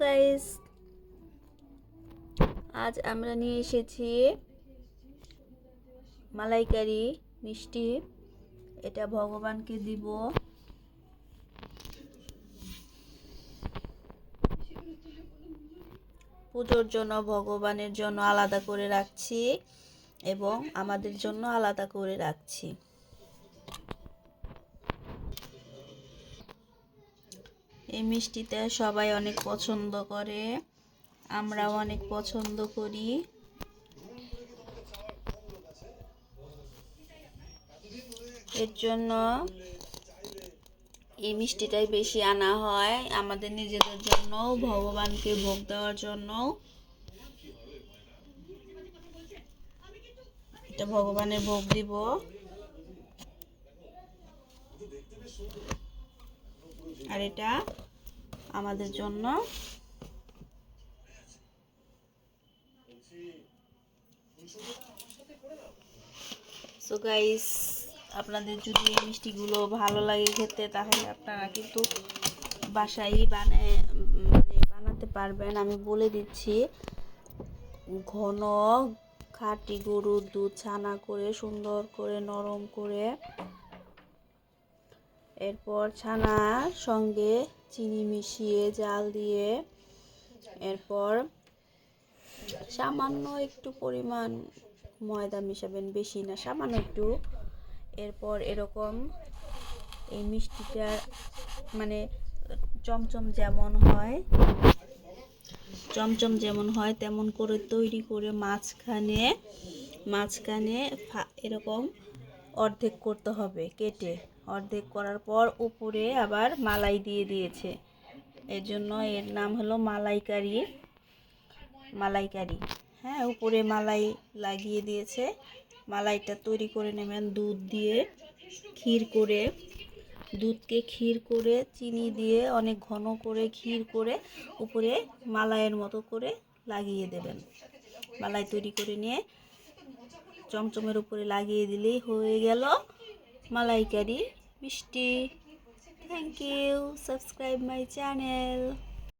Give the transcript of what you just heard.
Guys, আজ আমরা নিয়ে এসেছি মালাইকারি মিষ্টি। এটা ভগবানকে দিব। পুজোর জন্য ভগবানের জন্য আলাদা করে রাখছি এবং আমাদের জন্য আলাদা করে রাখছি। এই মিষ্টিটা সবাই অনেক পছন্দ করে, আমরাও অনেক পছন্দ করি। এর জন্য এই মিষ্টিটাই বেশি আনা হয়, আমাদের নিজেদের জন্য, ভগবানকে ভোগ দেওয়ার জন্য। এটা ভগবানের ভোগ দিব। আর এটা আমাদের জন্য। সো গাইস, আপনাদের যদি এই মিষ্টিগুলো ভালো লাগে খেতে, তাহলে আপনারা কিন্তু বাসায় বানাতে পারবেন। আমি বলে দিচ্ছি, ঘন খাঁটি গরুর দুধ ছানা করে সুন্দর করে নরম করে, এরপর ছানার সঙ্গে চিনি মিশিয়ে জাল দিয়ে, এরপর সামান্য একটু পরিমাণ ময়দা মিশাবেন, বেশি না, সামান্য একটু। এরপর এরকম এই মিষ্টিটা চমচম যেমন হয় তেমন করে তৈরি করে মাঝখানে এরকম অর্ধেক করতে হবে। কেটে অর্ধেক করার পর উপরে আবার মালাই দিয়ে দিয়েছে। এর জন্য এর নাম হলো মালাইকারি। হ্যাঁ, উপরে মালাই লাগিয়ে দিয়েছে। মালাইটা তৈরি করে নেবেন দুধ দিয়ে, দুধকে ক্ষীর করে চিনি দিয়ে অনেক ঘন করে ক্ষীর করে উপরে মালাইয়ের মতো করে লাগিয়ে দেবেন। মালাই তৈরি করে নিয়ে চমচমের উপরে লাগিয়ে দিলেই হয়ে গেল মালাইকারি মিষ্টি। Thank you, subscribe my channel.